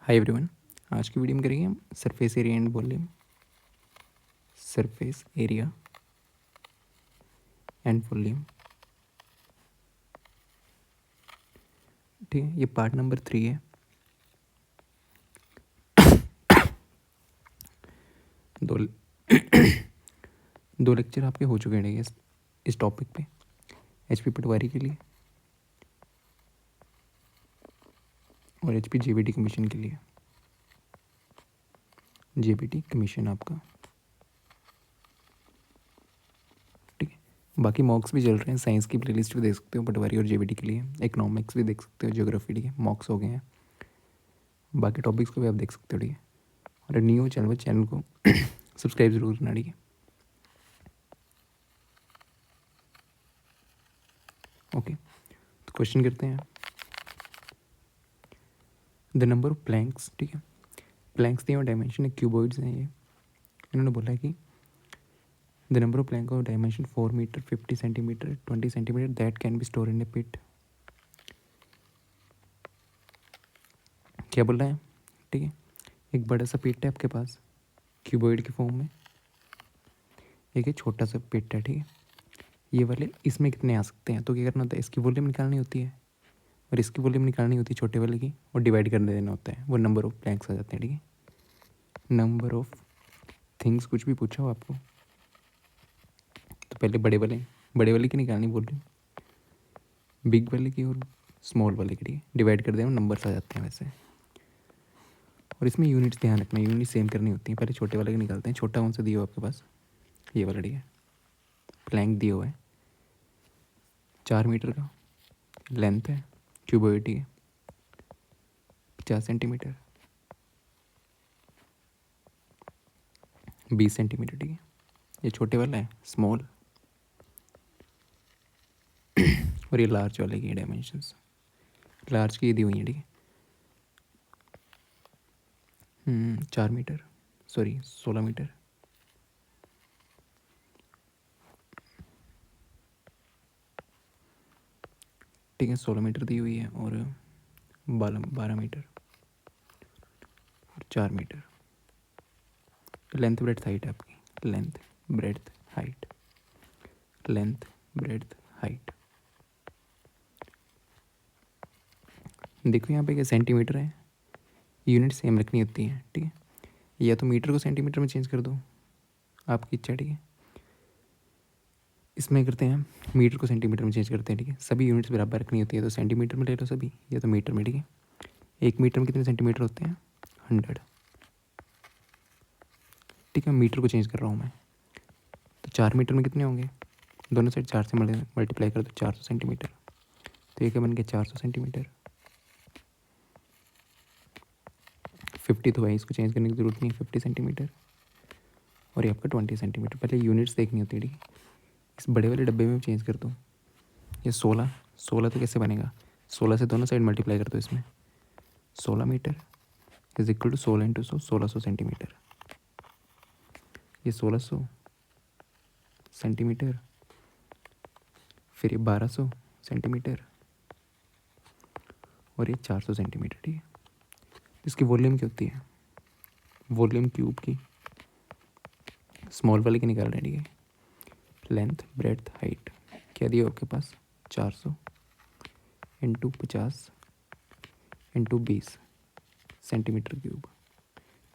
Hi everyone. आज की video में करेंगे हम surface area and volume. Surface area and volume, ठीक है। ये पार्ट नंबर 3 है। दो दो लेक्चर आपके हो चुके हैं इस टॉपिक पे, HP पटवारी के लिए और HP JBT कमीशन के लिए। JBT कमीशन आपका, ठीक है। बाकी मॉक्स भी चल रहे हैं। साइंस की प्लेलिस्ट भी देख सकते हो पटवारी और JBT के लिए। इकोनॉमिक्स भी देख सकते हो, ज्योग्राफी, ठीक है। मॉक्स हो गए हैं, बाकी टॉपिक्स को भी आप देख सकते हो, ठीक है। और न्यू चैनल को सब्सक्राइब जरूर करना, ठीक है। ओके, तो क्वेश्चन करते हैं। द नंबर ऑफ प्लैंक्स, ठीक है। प्लैंक्स दिए और डायमेंशन है, क्यूबॉइड्स हैं ये। इन्होंने बोला है कि the number of plank of dimension 4 metre, 50 centimetre, 20 centimetre that can be store in a pit. क्या बोल रहा है, ठीक है। एक बड़ा सा पिट है आपके पास क्यूबॉइड के फॉर्म में, एक छोटा सा पिट है, ठीक है। ये वाले इसमें कितने आ सकते हैं, तो क्या करना होता है, इसकी वॉल्यूम निकालनी होती है और इसकी वॉल्यूम निकालनी होती है छोटे वाले की, और डिवाइड कर देना होता है। वो नंबर ऑफ प्लैंक्स आ जाते हैं, ठीक है। नंबर ऑफ थिंग्स कुछ भी पूछा हो आपको तो पहले बड़े वाले की निकालनी वॉल्यूम, बिग वाले की और स्मॉल वाले की, ठीक है। डिवाइड कर देना, नंबर्स आ जाते हैं वैसे। और इसमें यूनिट्स ध्यान रखना, यूनिट सेम करनी होती है। पहले छोटे वाले के निकालते हैं। छोटा कौन सा दिया हो आपके पास, ये वाला, ठीक है। प्लैंक दिया हुआ है 4 मीटर का, लेंथ है क्यूबॉइड, ठीक है। 50 सेंटीमीटर, 20 सेंटीमीटर, ठीक है। ये छोटे वाला है स्मॉल, और ये लार्ज वाले की डायमेंशंस। लार्ज की दी हुई है, ठीक है। 4 मीटर, सॉरी 16 मीटर, ठीक है। 16 मीटर दी हुई है और 12 मीटर और 4 मीटर। लेंथ ब्रेड्थ हाइट है आपकी, length breadth height, length breadth height. देखो यहाँ पे क्या सेंटीमीटर है, यूनिट सेम रखनी होती है, ठीक है। या तो मीटर को सेंटीमीटर में चेंज कर दो, आपकी इच्छा, ठीक है। इसमें करते हैं मीटर को सेंटीमीटर में चेंज करते हैं, ठीक है। सभी यूनिट्स बराबर रखनी होती है, तो सेंटीमीटर में ले लो सभी, या तो मीटर में, ठीक है। 1 मीटर में कितने सेंटीमीटर होते हैं, 100, ठीक है। मीटर को चेंज कर रहा हूँ मैं, तो 4 मीटर में कितने होंगे, दोनों साइड 4 से मल्टीप्लाई कर दो, 400 सेंटीमीटर। तो ये क्या बन गया, 400 सेंटीमीटर। 50 तो है, इसको चेंज करने की ज़रूरत नहीं है, 50 सेंटीमीटर। और ये आपका 20 सेंटीमीटर। पहले यूनिट्स देखनी होती है, ठीक है। इस बड़े वाले डब्बे में चेंज कर दो, ये 16 तो कैसे बनेगा, 16 से दोनों साइड मल्टीप्लाई कर दो इसमें। 16 metre is equal to 16 into 100, 1600 centimetre. ये 1600 सेंटीमीटर, फिर ये 1200 सेंटीमीटर और ये 400 सेंटीमीटर, ठीक है। इसकी वॉल्यूम क्या होती है, वॉल्यूम क्यूब की, स्मॉल वाले की निकाल रहे हैं, ठीक है। लेंथ ब्रेड्थ हाइट क्या दिया आपके पास, 400 इंटू 50 इंटू 20 सेंटीमीटर क्यूब।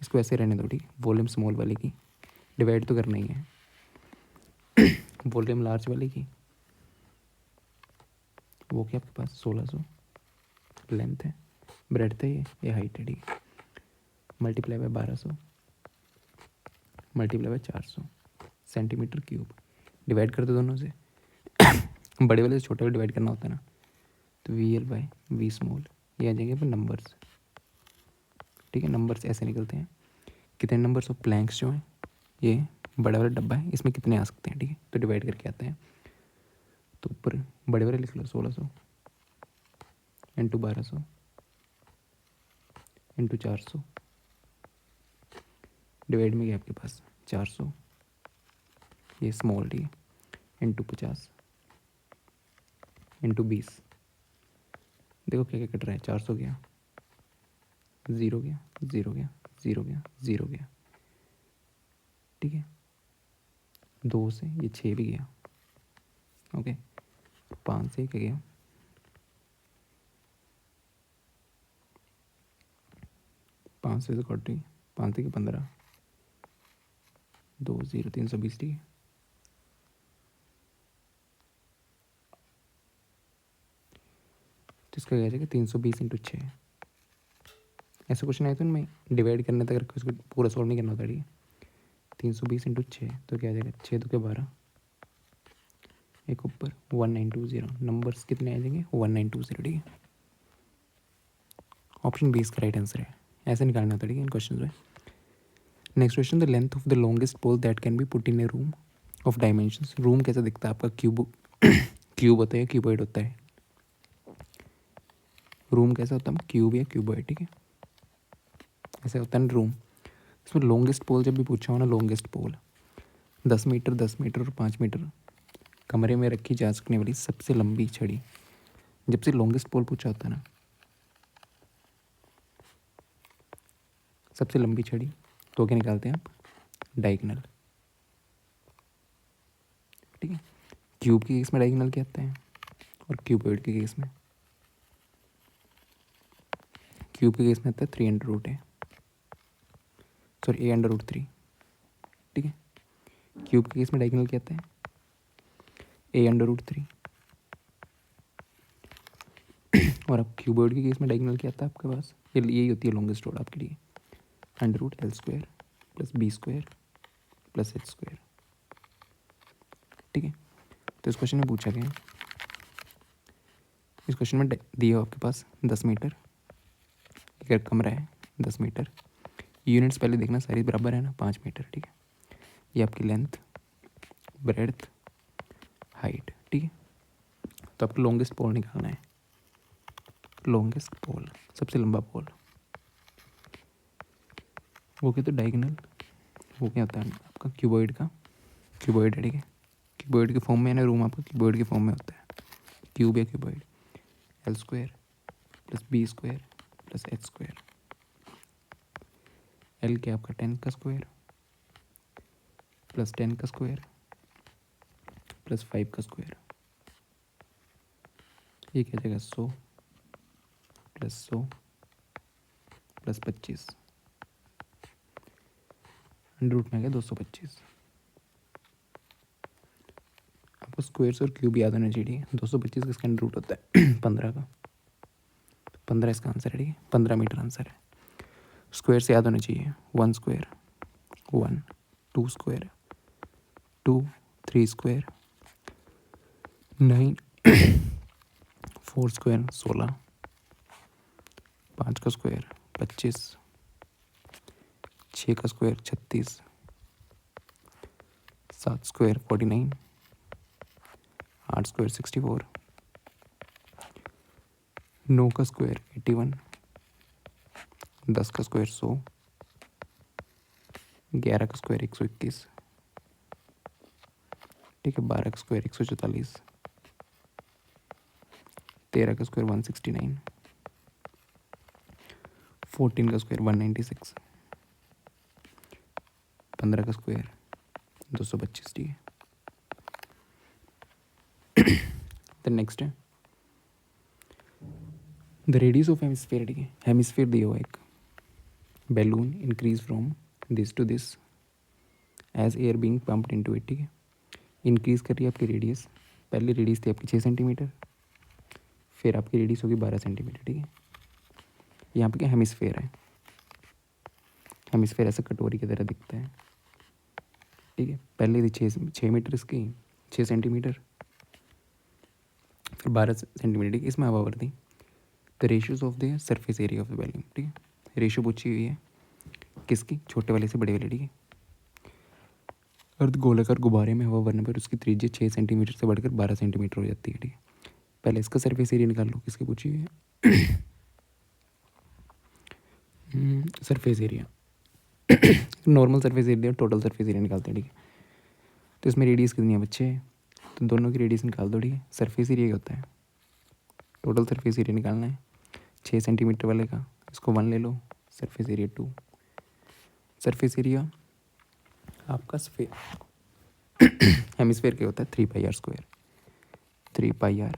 इसको ऐसे रहने दो, ठीक है। वॉल्यूम स्मॉल वाले की डिवाइड तो करना ही है, वॉल्यूम लार्ज वाले की, वो क्या आपके पास 1600 लेंथ है, ब्रेड्थ है, ये हाइट है, ठीक है। Multiply by 1200 multiply by 400 centimetre cube. Divide कर दो दोनों से, बड़े वाले से छोटे वाले डिवाइड करना होता है ना, तो VL बाई V स्मॉल, ये आ जाएंगे पर नंबर्स, ठीक है। नंबर्स ऐसे निकलते हैं, कितने नंबर्स ऑफ प्लैंक्स जो हैं, ये बड़ा वाला डब्बा है, इसमें कितने आ सकते हैं, ठीक है। तो डिवाइड करके आते हैं, तो ऊपर बड़े वाले लिख लो 1600 इंटू 1200 इंटू 400, डिवाइड में गया आपके पास 400, ये स्मॉल, ठीक है, इंटू 50 इंटू 20। देखो क्या क्या कट रहा है, 400 गया, ज़ीरो गया, ज़ीरो गया, ज़ीरो गया, ज़ीरो गया, ठीक है। 2 से ये 6 भी गया, ओके। 5 से क्या गया, 5 से कट रही, 5 से 15, 2 0 320, ठीक है। तो इसका क्या जाएगा 320 इंटू 6। ऐसा क्वेश्चन आया तो इनमें डिवाइड करने तक रख उसको पूरा सॉल्व नहीं करना होता, ठीक है। 320 इंटू 6 तो क्या आ जाएगा, 6 2 के 12, एक ऊपर 1920, नंबर्स कितने आ जाएंगे 1920, ठीक है। ऑप्शन बी इसका राइट आंसर है, ऐसे निकालना होता है, ठीक है, इन क्वेश्चन में। Next question, the length of the longest pole that can be put in a room of dimensions. Room कैसा दिखता है आपका, क्यूब क्यूब होता है, क्यूबॉइड होता है। रूम कैसा होता है, क्यूब या क्यूबॉइड, ठीक है, ऐसे होता है ना रूम। इसमें लॉन्गेस्ट पोल जब भी पूछा हो ना, लॉन्गेस्ट पोल 10 मीटर, 10 मीटर और 5 मीटर कमरे में रखी जा सकने वाली सबसे लंबी छड़ी, जब से लॉन्गेस्ट पोल पूछा होता है ना, सबसे लंबी छड़ी, तो क्या निकालते हैं आप, डायगोनल, ठीक है। क्यूब के केस में डायगोनल क्या आता है, और क्यूबॉइड के केस में, क्यूब के केस में आता है 3 √a, सॉरी a√3, ठीक है। क्यूब के केस में डायगोनल क्या आता है, a√3, और अब क्यूबॉइड के केस में डायगोनल क्या आता है आपके पास, ये यही होती है लॉन्गेस्ट रोड आपके लिए, √L² + b² + h², ठीक है। तो इस क्वेश्चन में पूछा गया, इस क्वेश्चन में दिया हो आपके पास 10 मीटर, अगर कमरा है 10 मीटर, यूनिट्स पहले देखना सारी बराबर है ना, 5 मीटर, ठीक है। ये आपकी लेंथ, ब्रेड्थ, हाइट, ठीक है। तो आपको लॉन्गेस्ट पोल निकालना है, लॉन्गेस्ट पोल, सबसे लंबा पोल, वो क्या, तो डायगोनल, वो क्या होता है आपका क्यूबॉइड का, क्यूबॉइड है, ठीक है। क्यूबॉइड के फॉर्म में है ना रूम, आपका क्यूबॉइड के फॉर्म में होता है, क्यूब या cuboid, L² + b² + h²। L क्या आपका 10 का स्क्वायर + 10 का स्क्वायर + 5 का स्क्वायर, ये क्या जाएगा 100 + 100 + 25, अंडर रूट में आ गया 225। आपको स्क्वायर्स और क्यूब याद होना चाहिए, 225 का इसका अंडर रूट होता है 15 का, 15 इसका आंसर है, ठीक है। 15 मीटर आंसर है। स्क्वायर से याद होना चाहिए, 1 स्क्वायर 1, 2 स्क्वायर 2, 3 स्क्वायर 9, 4 स्क्वायर 16, 5 का स्क्वायर 25, 6 का स्क्वायर 36, 7 स्क्वायर 49, 8 स्क्वायर 64, 9 का स्क्वायर 81, 10 का स्क्वायर 100, 11 का स्क्वायर 121, ठीक है। 12 का स्क्वायर 144, 13 का स्क्वायर 169, 14 का स्क्वायर 196, 15 का स्क्वायर 225, ठीक है। द नेक्स्ट है द रेडियस ऑफ हेमिस्फीयर, ठीक है। हेमिस्फीयर दिया हुआ एक balloon increase from this to this as air being pumped into it, ठीक है। इंक्रीज कर रही है आपकी रेडियस, पहले रेडियस थी आपकी 6 सेंटीमीटर, फिर आपकी रेडियस होगी 12 सेंटीमीटर, ठीक है। यहाँ पे क्या हेमिस्फीयर है, हेमिस्फीयर ऐसा कटोरी की तरह दिखता है, ठीक है। पहले थी 6 मीटर इसकी, 6 सेंटीमीटर, फिर 12 सेंटीमीटर, ठीक है। इसमें हवा भर दी, the ratios of the surface area of the balloon, ठीक है। रेशियो पूछी हुई है किसकी, छोटे वाले से बड़े वाले, ठीक है। अर्ध गोलाकार गुब्बारे में हवा भरने पर उसकी त्रिज्या 6 सेंटीमीटर से बढ़कर 12 सेंटीमीटर हो जाती है, ठीक है। पहले इसका सरफेस एरिया निकाल लो, किसकी पूछी हुई है surface area, normal surface area, total surface area निकालते हैं, ठीक है। तो इसमें रेडियस कितनी है बच्चे, तो दोनों की रेडियस निकाल दो, ठीक है। सरफेस एरिया क्या होता है, टोटल सरफेस एरिया निकालना है, 6 सेंटीमीटर वाले का इसको 1 ले लो सरफेस एरिया 2। सरफेस एरिया आपका हेमिस्फेयर क्या होता है 3πr²। 3πr²,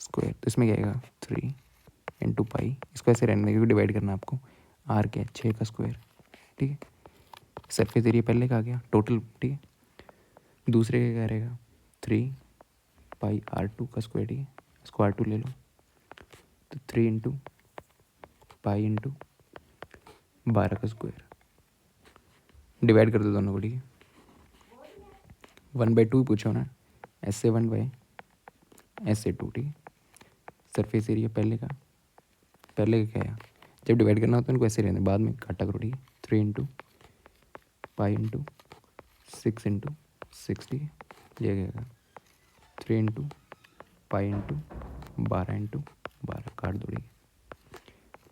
तो इसमें क्या आएगा 3 × π। इसको ऐसे रहने क्योंकि डिवाइड करना आपको। r क्या है 6 का स्क्वायर, ठीक है। सरफेस एरिया पहले का आ गया टोटल, ठीक है। दूसरे का क्या रहेगा 3πr² का स्क्वायर, ठीक है। इसको r2 ले लो, तो 3 × π × 12 का स्क्वायर। डिवाइड कर दो दोनों को, ठीक है। 1/2 पूछो ना, SA1/SA2, ठीक है। सरफेस एरिया पहले का क्या है, जब डिवाइड करना होता है उनको ऐसे रहने, बाद में काटा करो, ठीक है। 3 × π × 6 × 6, ठीक है। ये क्या है 3 × π × 12 × 12, काट दो, ठीक है।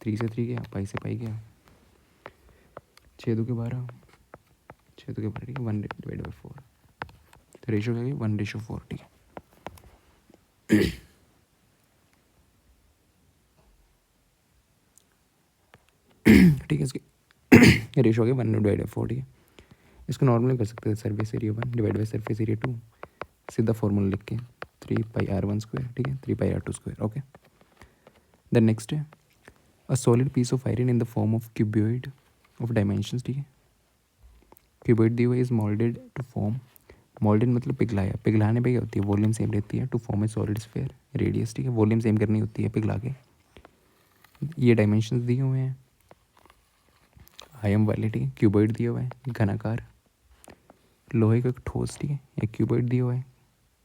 3 से 3 गया, पाई से पाई गया, 6 2 के 12, 6 2 के 12, ठीक है। 1/4, तो रेशो क्या है 1/4, ठीक है। ठीक है, इसकी रेशो हो गया 1/4, ठीक है। इसको नॉर्मली कर सकते हैं, surface area 1 divide by surface area 2, सीधा फॉर्मूला लिख के 3πr1², ठीक है, 3πr2², ओके। द नेक्स्ट है a solid piece of iron in the form of cuboid of dimensions, ठीक है। क्यूबॉइड दी हुई is moulded to form, moulded मतलब पिघलाया, पिघलाने पे क्या होती है वॉल्यूम सेम रहती है, to form a solid sphere radius, ठीक है। वॉल्यूम सेम करनी होती है पिघला के। ये डायमेंशंस दिए हुए हैं आयम वाले, ठीक है। क्यूबॉइड दिया हुआ है घनाकार, लोहे का एक ठोस, ठीक है। एक क्यूबॉइड दिया हुआ है,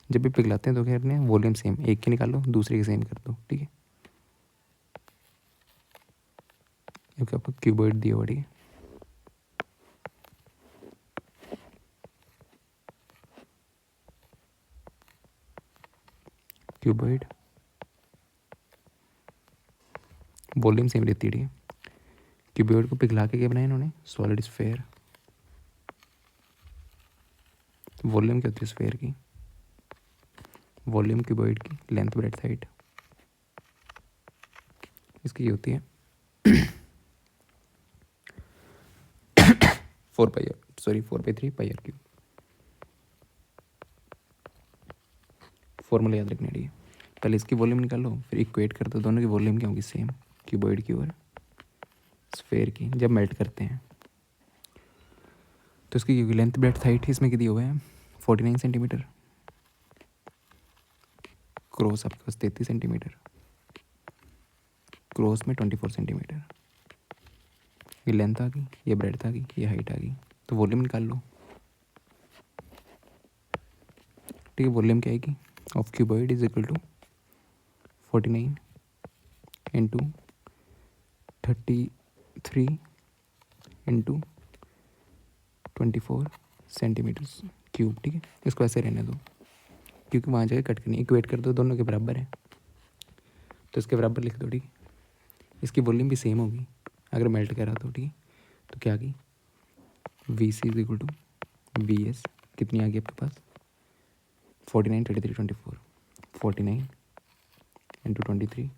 जब भी पिघलाते हैं तो क्या करते हैं वॉल्यूम सेम, एक की निकालो दूसरे की सेम कर दो, ठीक है। क्योंकि आपको क्यूबॉइड दिया हुआ, ठीक है। क्यूबॉइड वॉल्यूम सेम रहती है, ठीक है। क्यूबॉइड को पिघला के क्या बनाया इन्होंने सॉलिड स्फीयर। वॉल्यूम क्या होती है स्फीयर की, वॉल्यूम क्यूबॉइड की लेंथ ब्रेड्थ हाइट, इसकी होती है 4/3πr³। फॉर्मूला याद रखना, ठीक है। पहले इसकी वॉल्यूम निकालो, फिर इक्वेट कर दो, दोनों की वॉल्यूम क्या होगी सेम, क्यूबॉइड की और स्फीयर की। जब मेल्ट करते हैं तो इसकी लेंथ ब्रेड्थ हाइट इसमें कितनी हुआ है 49 सेंटीमीटर, क्रॉस आपके पास 33 सेंटीमीटर, क्रॉस में 24 सेंटीमीटर। ये लेंथ आ गई, ये ब्रेड्थ आ गई, ये हाइट आ गई, तो वॉल्यूम निकाल लो, ठीक है। वॉल्यूम क्या आएगी of cuboid is equal to 49 × 33 × 24 centimetre cube, ठीक है। इसको ऐसे रहने दो क्योंकि वहाँ जगह कट करनी, इक्वेट कर दो, दोनों के बराबर है तो इसके बराबर लिख दो, ठीक है। इसकी वॉल्यूम भी सेम होगी अगर मेल्ट करा तो, ठीक है। तो क्या आ गई VC is equal to VS, कितनी आ गई आपके पास 49 33 24, 49 × 23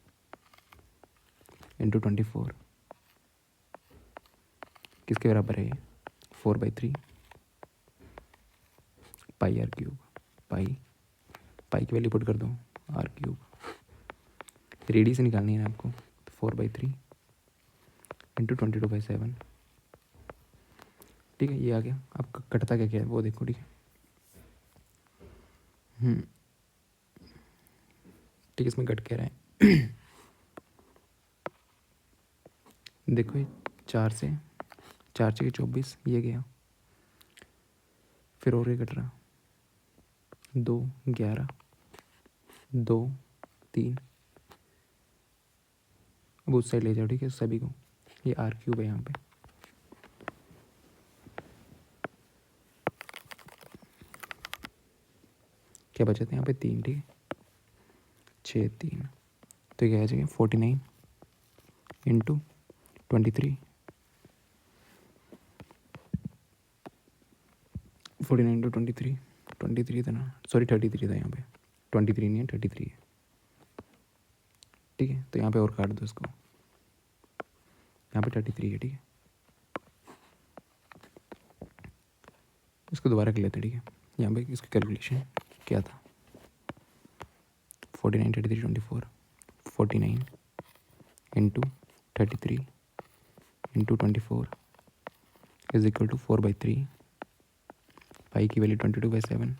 × 24 किसके बराबर है ये 4/3 πr³। पाई की वैल्यू पुट कर दो r³, रेडियस निकालनी है ना आपको, तो 4/3 × 22/7, ठीक है। ये आ गया। आपका कटता क्या क्या है वो देखो, ठीक है। ठीक है, इसमें कट कह रहा है देखो ये 4 से 24, ये गया, फिर और ये कट रहा 2 11 2 3, अब उस साइड ले जाओ, ठीक है सभी को। ये r³ है यहाँ पे, क्या बचा था यहाँ पे 3, ठीक है 6 3, तो क्या आ जाएगा 49 × 23, 49 × 23 था ना, सॉरी 33 था यहाँ पे, 23 नहीं है 33 है, ठीक है। तो यहाँ पे और काट दो इसको, यहाँ पे 33 है, ठीक है। इसको दोबारा कर लेते हैं, ठीक है। यहाँ पे इसकी कैलकुलेशन क्या था, 49 33 24, 49 into 33 into 24 is equal to 4/3, pi की वैल्यू 22/7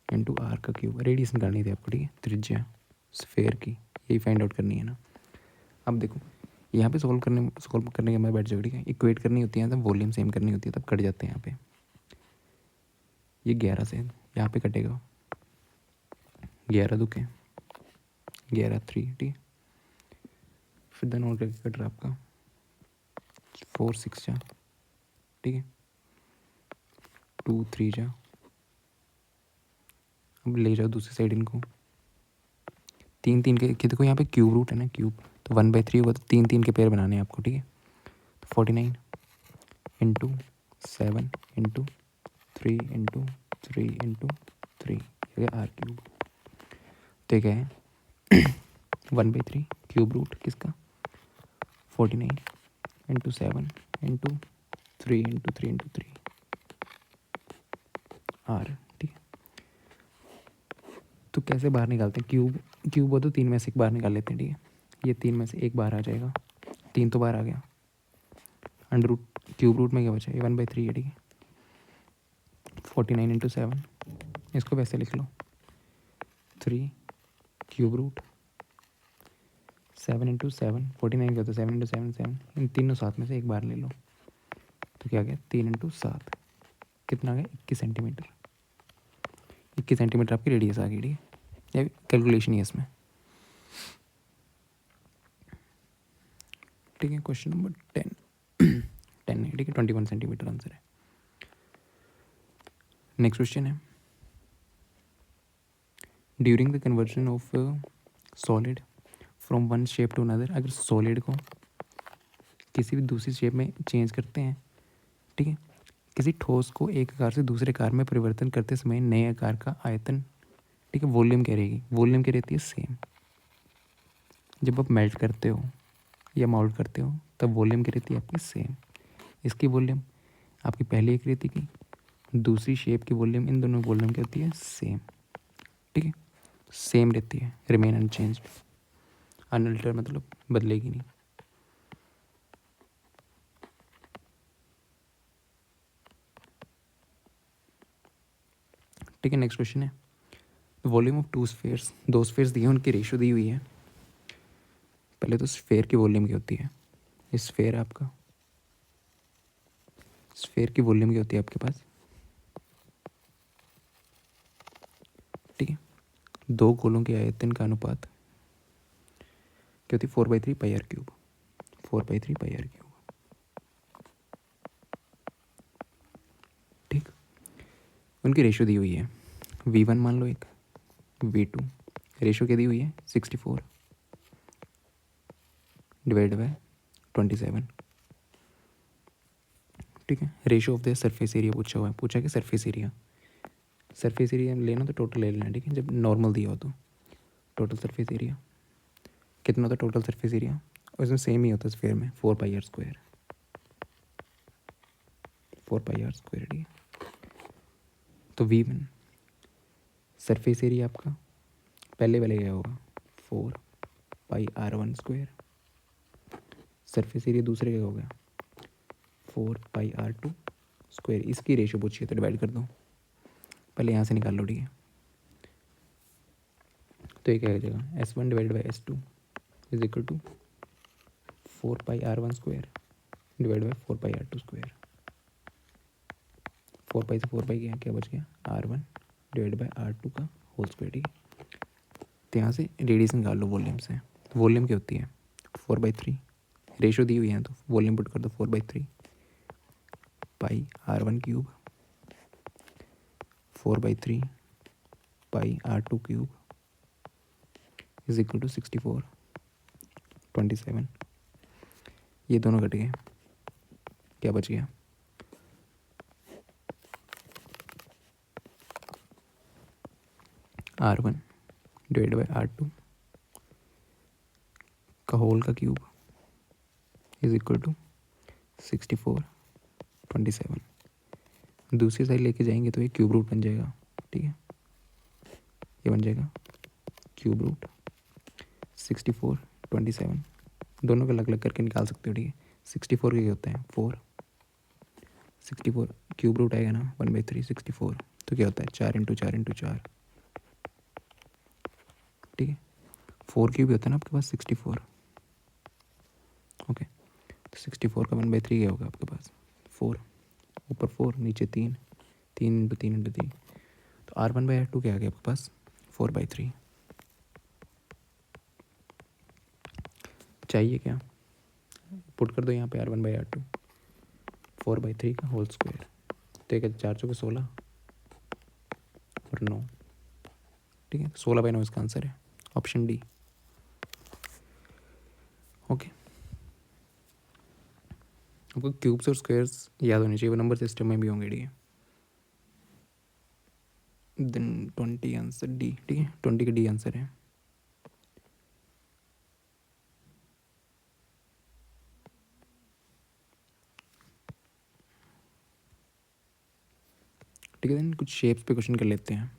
इंटू आर का क्यूब। रेडियस निकालनी थी आपको, ठीक है, त्रिज्या स्फेयर की, यही फाइंड आउट करनी है ना। अब देखो यहाँ पे सॉल्व करने के मैं बैठ जाओ, ठीक है। इक्वेट करनी होती है तब वॉल्यूम सेम करनी होती है, तब कट जाते हैं यहाँ पे। ये 11 से यहाँ पे कटेगा, 11 दुखे 11 3, ठीक है। फिर देन और करके कट रहा आपका 4 6 जा, ठीक है, 2 3 जा। अब ले जाओ दूसरी साइड इनको, 3 3 के देखो यहाँ पे क्यूब रूट है ना, क्यूब, तो 1/3 होगा, तो 3 3 के पेयर बनाने हैं आपको, ठीक है। तो 49 into 7 into 3 into 3 into 3 r cube. तो क्या है 1/3 क्यूब रूट किसका, 49 into 7 into 3 into 3 into 3 r, ठीक है। तो कैसे बाहर निकालते हैं, क्यूब हो तो 3 में से एक बाहर निकाल लेते हैं, ठीक है। ये 3 में से एक बाहर आ जाएगा, 3 तो बाहर आ गया, अंडर रूट क्यूब रूट में क्या बचा, ये 1/3 है, ठीक है। 49 इंटू 7, इसको वैसे लिख लो, 3 क्यूब रूट 7 इंटू 7, 49 का तो 7 इंटू 7 7, इन तीनों साथ में से एक बार ले लो, तो क्या आ गया 3 इंटू 7, कितना आ गया 21 सेंटीमीटर। 21 सेंटीमीटर आपकी रेडियस आ गई, ठीक है। ये कैलकुलेशन ही है इसमें, ठीक है। क्वेश्चन नंबर 10 है, ठीक है, 21 सेंटीमीटर आंसर है। नेक्स्ट क्वेश्चन है, during the conversion of solid from one shape to another, अगर सॉलिड को किसी भी दूसरी शेप में चेंज करते हैं, ठीक है, किसी ठोस को एक आकार से दूसरे आकार में परिवर्तन करते समय नए आकार का आयतन, ठीक है, वॉल्यूम क्या रहेगी, वॉल्यूम क्या रहती है सेम। जब आप मेल्ट करते हो या माउल्ट करते हो तब वॉल्यूम क्या रहती है आपकी सेम। इसकी वॉल्यूम आपकी पहली एक रहती की, दूसरी शेप की वॉल्यूम, इन दोनों वॉल्यूम क्या होती है सेम, ठीक है, सेम रहती है, रिमेन अनचेंज्ड, अनअल्टर मतलब बदलेगी नहीं। ठीक है, नेक्स्ट क्वेश्चन है, वॉल्यूम ऑफ 2 स्फेयर्स, 2 स्फेयर्स दिए हैं, उनकी रेशो दी हुई है। पहले तो स्फेयर की वॉल्यूम क्या होती है, ये स्फेयर है आपका, स्फेयर की वॉल्यूम क्या होती है आपके पास, ठीक है, 2 गोलों के आयतन का अनुपात क्या होती है 4/3 pi r cube, 4/3 pi r cube, ठीक। उनकी रेशो दी हुई है, V1 मान लो एक, V2, रेशो क्या दी हुई है 64 डिवाइड बाय 27, ठीक है। Ratio of the surface area पूछा हुआ है, पूछा कि सरफेस एरिया लेना तो टोटल ले लेना, ठीक है। जब नॉर्मल दिया हो तो टोटल सरफेस एरिया कितना होता है, टोटल सरफेस एरिया, और इसमें सेम ही होता है स्फेयर में 4πr², 4πr², ठीक है। तो V1 सरफेस एरिया आपका पहले वाले क्या होगा 4πr1², सरफेस एरिया दूसरे का हो गया 4πr2², इसकी रेशो पूछिए तो डिवाइड कर दो, पहले यहाँ से निकाल लो, ठीक है। तो ये क्या हो जाएगा S1 divide by S2 is equal to 4πr1² divide by 4πr2², 4π से 4π गया, क्या बच गया R1 डिवाइड बाई R2 का होल स्क्वायर, ठीक है। तो यहाँ से रेडियस निकाल लो वॉल्यूम से, तो वॉल्यूम क्या होती है 4/3, रेशो दी हुई है तो वॉल्यूम पुट कर दो 4/3 pi R1 cube, 4/3 pi R2 cube is equal to 64 27, ये दोनों कट गए, क्या बच गया R1 डिवाइड बाई R2 का होल का क्यूब इज इक्वल टू 64/27। दूसरी साइड लेके जाएंगे तो ये क्यूब रूट बन जाएगा, ठीक है। ये बन जाएगा क्यूब रूट 64/27। दोनों को अलग अलग करके निकाल सकते हो, ठीक है। 64 के क्या होता है 4, 64 क्यूब रूट आएगा ना 1/3 64, तो क्या होता है 4 × 4 × 4, ठीक है। 4 क्यूब भी होता है ना आपके पास 64, ओके। तो 64 का 1/3 क्या होगा आपके पास 4, ऊपर 4 नीचे 3, 3 × 3 × 3, तो R1/R2 क्या आ गया आपके पास 4/3। चाहिए क्या, पुट कर दो यहाँ पे R1/R2 4/3 का होल स्क्वायर, तो एक 4 × 16 और 9, ठीक है। 16/9 इसका आंसर है, ऑप्शन डी, ओके। आपको क्यूब्स और स्क्वायर्स याद होने चाहिए, वो नंबर सिस्टम में भी होंगे, ठीक है। देन 20 आंसर डी, ठीक है। 20 का डी आंसर है। ठीक है। देन कुछ शेप्स पे क्वेश्चन कर लेते हैं।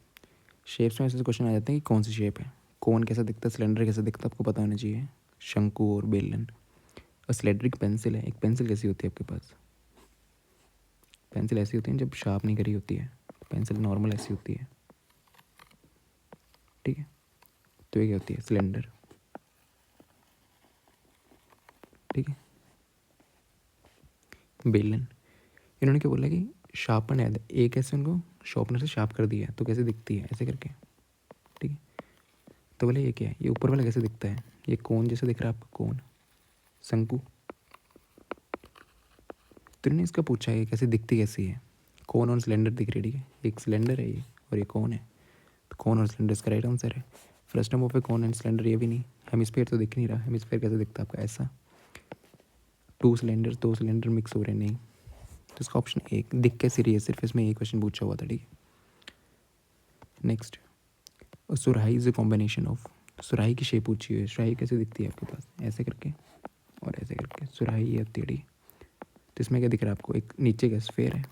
शेप्स में ऐसे क्वेश्चन आ जाते हैं कि कौन सी शेप है, कौन कैसा दिखता है, सिलेंडर कैसा दिखता है, आपको पता होना चाहिए। शंकु और बेलन। और सिलेंडरिक पेंसिल है, एक पेंसिल कैसी होती है आपके पास, पेंसिल ऐसी होती है जब शार्प नहीं करी होती है, पेंसिल नॉर्मल ऐसी होती है, ठीक है। तो ये क्या होती है सिलेंडर, ठीक है। बेलन, इन्होंने क्या बोला कि शार्पन है, एक ऐसे उनको शार्पनर से शार्प कर दिया है, तो कैसे दिखती है ऐसे करके, ठीक है। तो बोले ये क्या है, ये ऊपर वाला कैसे दिखता है, ये कोन जैसे दिख रहा है आपका, कोन शंकु। तो इन्होंने इसका पूछा है कैसे दिखती कैसी है, कोन और सिलेंडर दिख रही है, ठीक है। एक सिलेंडर है ये और ये कोन है, तो कोन और सिलेंडर इसका राइट आंसर है। फर्स्ट नंबर पे कोन एंड सिलेंडर, ये भी नहीं। हेमिस्फीयर तो दिख नहीं रहा, हेमिस्फीयर कैसे दिखता है आपका ऐसा, 2 सिलेंडर मिक्स हो रहे नहीं, तो इसका ऑप्शन एक दिख कैसी रही है, सिर्फ इसमें एक क्वेश्चन पूछा हुआ था, ठीक है। नेक्स्ट, सुराही इज ए कॉम्बिनेशन ऑफ, सुराही की शेप पूछी हुई है, सुराही कैसे दिखती है आपके पास ऐसे करके और ऐसे करके, सुराही ये होती है, ठीक है। तो इसमें क्या दिख रहा है आपको, एक नीचे का स्फेयर है,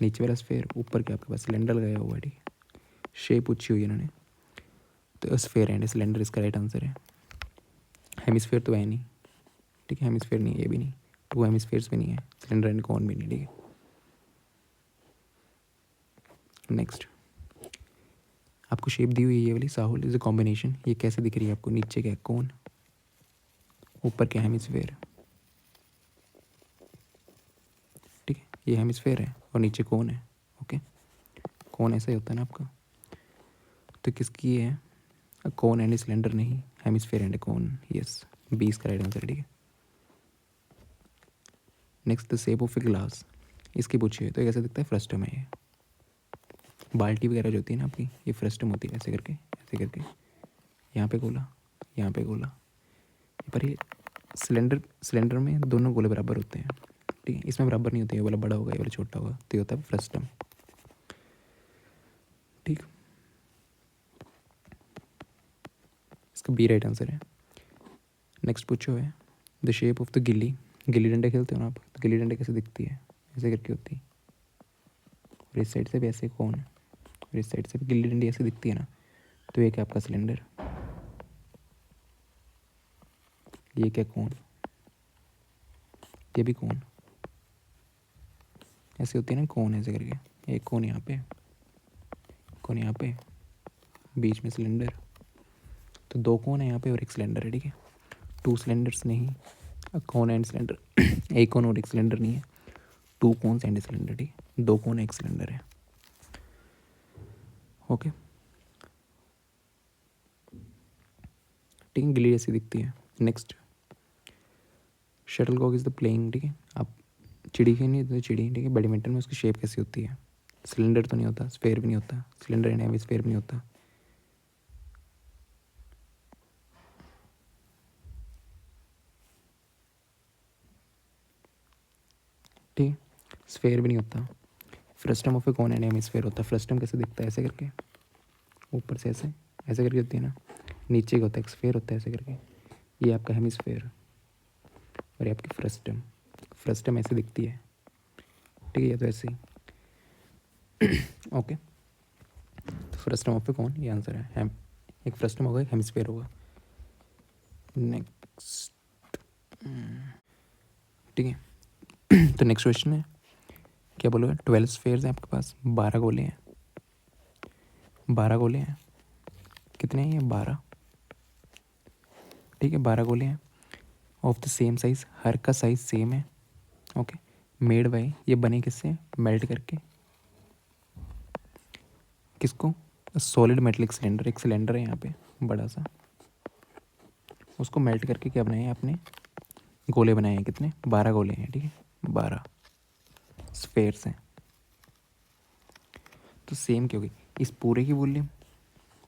नीचे वाला स्फेयर, ऊपर क्या आपके पास सिलेंडर लगाया हुआ है, ठीक है। शेप पूछी हुई है इन्होंने, तो स्फेयर एंड सिलेंडर इसका राइट आंसर है। हेमिस्फेयर तो है नहीं, ठीक है, हेमिस्फेयर नहीं, ये भी नहीं, 2 हेमिस्फेयर्स भी नहीं है, सिलेंडर एंड कॉन भी नहीं, ठीक है। नेक्स्ट, आपको शेप दी हुई है ये वाली, साहुल इज अ कॉम्बिनेशन, ये कैसे दिख रही है आपको, नीचे क्या कौन, ऊपर क्या हेमिस्फेयर, ठीक है। ये हेमिस्फेयर है और नीचे कौन है, ओके। कौन ऐसा ही होता है ना आपका, तो किसकी है, कौन एंड सिलेंडर नहीं, हेमिस्फेयर एंड कौन, यस, 20 का राइट आंसर, ठीक है। Next, the shape of a glass, इसकी पूछी है, तो कैसे दिखता है, फ्रस्टम है ये, बाल्टी वगैरह जो होती है ना आपकी, ये फ्रस्टम होती है, ऐसे करके यहाँ पे गोला, यहाँ पे गोला, पर ये सिलेंडर में दोनों गोले बराबर होते हैं, ठीक है। इसमें बराबर नहीं होते, ये वाला बड़ा होगा, ये वाला छोटा होगा, तो ये होता है फ्रस्टम, ठीक। इसका बी राइट आंसर है। नेक्स्ट पूछो है, द शेप ऑफ द गिल्ली, गिल्ली डंडे खेलते हो ना आप, तो गिल्ली डंडे कैसे दिखती है, ऐसे करके होती है, और इस साइड से भी ऐसे कौन, और इस साइड से भी गिल्ली डंडी ऐसे दिखती है ना, तो ये क्या आपका सिलेंडर, ये क्या कौन, ये भी कौन, ऐसे होती है ना कौन, ऐसे करके, एक कौन यहाँ पे, कौन यहाँ पे, बीच में सिलेंडर, तो 2 कौन है यहाँ पे और एक सिलेंडर है, ठीक है। 2 सिलेंडर्स नहीं, कौन एंड सिलेंडर, एक कौन और एक सिलेंडर नहीं है, 2 कौन एंड सिलेंडर, ठीक है। 2 कौन एक सिलेंडर है, ओके, ठीक है। गिल्ली ऐसी दिखती है। Next, shuttlecock is the playing, ठीक है। आप चिड़ी खेलनी तो चिड़ी, ठीक है। बैडमिंटन में उसकी शेप कैसी होती है, सिलेंडर तो नहीं होता, स्फेयर भी नहीं होता, सिलेंडर एंड हेमिस्फेयर भी नहीं होता, ठीक है। स्फेयर भी नहीं होता, फ्रस्टम ऑफ ए कौन एंड हेमिस्फेयर होता है। फ्रस्टम कैसे दिखता है, ऐसे करके, ऊपर से ऐसे ऐसे करके होती है ना, नीचे का होता है एक स्फेयर होता है ऐसे करके, ये आपका हेमिस्फेयर, और ये आपकी फ्रस्टम ऐसे दिखती है, ठीक है, या तो ऐसे ही। ओके, तो फ्रस्टम ऑफ ए कौन, ये आंसर है हेम। एक फ्रस्टम होगा, एक हेमिस्फीयर होगा। नेक्स्ट, ठीक है। तो नेक्स्ट क्वेश्चन है, क्या बोलोगे, 12 स्फेयर्स हैं आपके पास, 12 गोले हैं, 12 गोले हैं, कितने हैं ये, 12, ठीक है, 12 गोले हैं ऑफ द सेम साइज, हर का साइज सेम है, ओके। मेड बाय, ये बने किससे, मेल्ट करके, किसको, सॉलिड मेटलिक सिलेंडर, एक सिलेंडर है यहाँ पे बड़ा सा, उसको मेल्ट करके क्या बनाए हैं आपने, गोले बनाए हैं, कितने, 12 गोले हैं, ठीक है, 12 स्फेयर्स हैं। तो सेम क्या होगी, इस पूरे की वॉल्यूम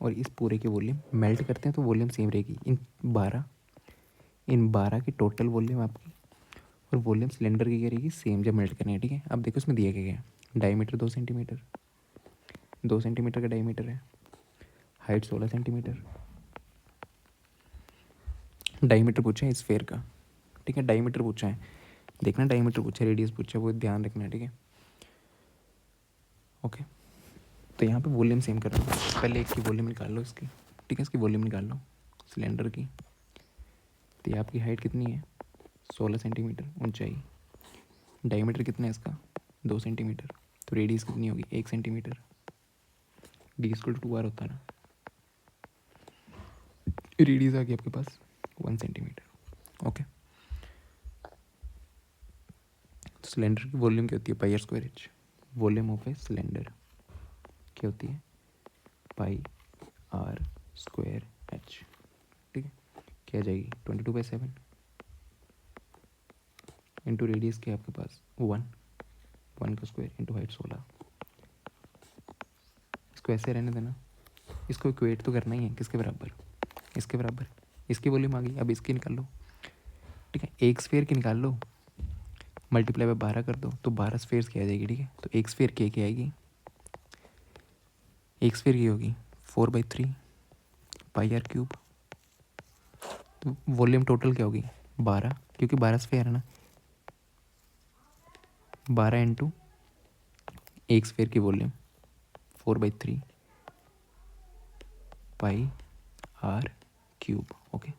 और इस पूरे की वॉल्यूम मेल्ट करते हैं तो वॉल्यूम सेम रहेगी, इन 12 की टोटल वॉल्यूम आपकी और वॉल्यूम सिलेंडर की क्या रहेगी, सेम जब मेल्ट करनी है, ठीक है। अब देखो इसमें दिया क्या है, डायमीटर 2 सेंटीमीटर, 2 सेंटीमीटर का डायमीटर है, हाइट 16 सेंटीमीटर, डायमीटर पूछा है स्फेयर का, ठीक है, डायमीटर पूछा है, देखना डायमीटर पूछा है, रेडियस पूछा है, वो ध्यान रखना है, ठीक है, ओके। तो यहाँ पे वॉल्यूम सेम कर रहा हूँ, पहले एक की वॉल्यूम निकाल लो इसकी, ठीक है, इसकी वॉल्यूम निकाल लो सिलेंडर की। तो ये आपकी हाइट कितनी है, 16 सेंटीमीटर ऊंचाई, डायमीटर कितना है इसका, 2 सेंटीमीटर, तो रेडियस कितनी होगी, 1 सेंटीमीटर, D=2R होता है ना, रेडियस आ गई आपके पास 1 सेंटीमीटर, ओके। तो सिलेंडर की वॉल्यूम क्या होती है, pi r square h, volume of a cylinder क्या होती है, पाई आर स्क्वायर एच, ठीक है, क्या आ जाएगी 22/7 इंटू रेडियस क्या है आपके पास 1 का स्क्वायर इंटू हाइट 16। इसको ऐसे रहने देना, इसको इक्वेट तो करना ही है, किसके बराबर, इसके बराबर, इसकी वॉल्यूम आ गई, अब इसकी निकाल लो, ठीक है, एक स्फेयर की निकाल लो, मल्टीप्लाई बाय 12 कर दो तो 12 स्फेयर्स की आ जाएगी, ठीक है। तो एक स्फेयर की आएगी, एक स्फेयर की होगी 4/3 पाई आर क्यूब, तो वॉल्यूम टोटल क्या होगी 12, क्योंकि 12 स्फेयर है ना, 12 इंटू एक स्फेयर की volume 4/3 pi r cube, okay.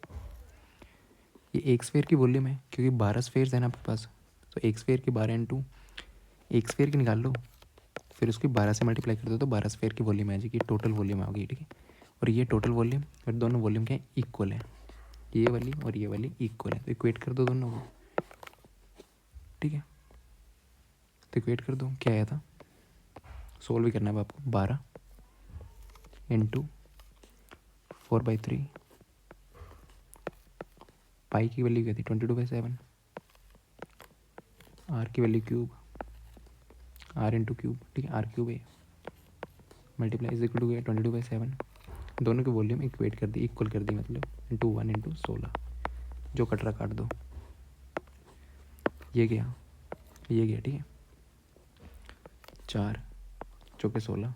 ये एक स्फेयर की वॉल्यूम है क्योंकि 12 स्फेयर्स है ना आपके पास, तो एक स्फेयर की 12 इंटू एक स्फेयर की निकाल लो, फिर उसकी 12 से मल्टीप्लाई कर दो तो 12 स्फेयर की वॉल्यूम आ जाएगी, टोटल वॉल्यूम आ गई, ठीक है। और ये टोटल वॉल्यूम और दोनों वॉल्यूम क्या है, इक्वल है, ये वाली और ये वाली इक्वल है, तो इक्वेट कर दो दोनों को, ठीक है। तो इक्वेट कर दो, क्या आया था, सोल्व भी करना है आपको, 12 इंटू 4/3 पाई की वैल्यू क्या थी 22/7, आर की value cube, r into cube, ठीक है, आर क्यूब है, मल्टीप्लाई इज इक्वल टू 22/7, दोनों की वॉल्यूम इक्वेट कर दी, इक्वल कर दी, मतलब इंटू 1 इंटू 16, जो कट रहा काट दो, ये गया, ये गया, ठीक है, 4 चौके 16,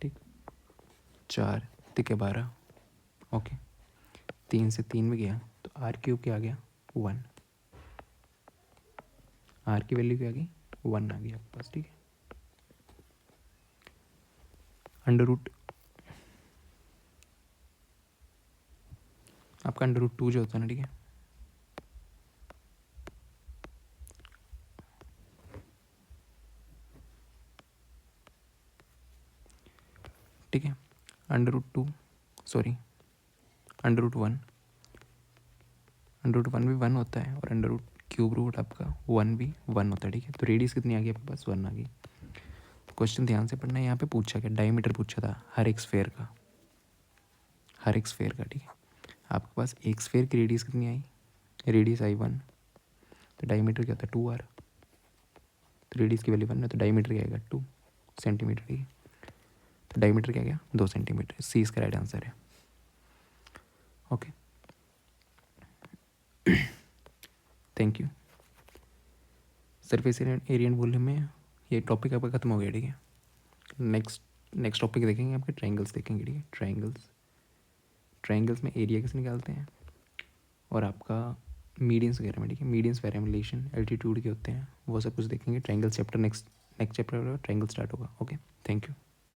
ठीक, 4 तिके 12, ओके, 3 से 3 में गया तो आर क्यूब क्या आ गया 1, आर की वैल्यू क्या आ गई 1 आ गई आपके पास, ठीक है। अंडर रूट आपका अंडर रूट 2 जो होता है ना, ठीक है, ठीक है, under root 2 sorry under root 1, under root 1 भी 1 होता है और अंडर रूट क्यूब रूट आपका 1 भी 1 होता है, ठीक है। तो रेडियस कितनी आ गई आपके पास 1 आ गई। तो क्वेश्चन ध्यान से पढ़ना है, यहाँ पे पूछा क्या, डायमीटर पूछा था हर एक स्फेयर का, हर एक स्फेयर का, ठीक है। आपके पास एक स्फेयर की रेडियस कितनी आई, रेडियस आई 1, तो डायमीटर क्या होता है 2R, तो रेडियस की वैल्यू 1 है तो डायमीटर क्या आएगा 2 सेंटीमीटर, ठीक है। तो डायमीटर क्या गया 2 सेंटीमीटर, सी इसका राइट आंसर है, okay. Thank you. Surface area and volume में ये टॉपिक आपका खत्म हो गया, ठीक है। नेक्स्ट टॉपिक देखेंगे आपके ट्रायंगल्स देखेंगे, ठीक है। ट्रायंगल्स में एरिया कैसे निकालते हैं और आपका मीडियंस वगैरह में, ठीक है। मीडियंस वेरिएशन एल्टीट्यूड के होते हैं, वो सब कुछ देखेंगे। Triangle chapter next chapter triangle start होगा। Okay, thank you.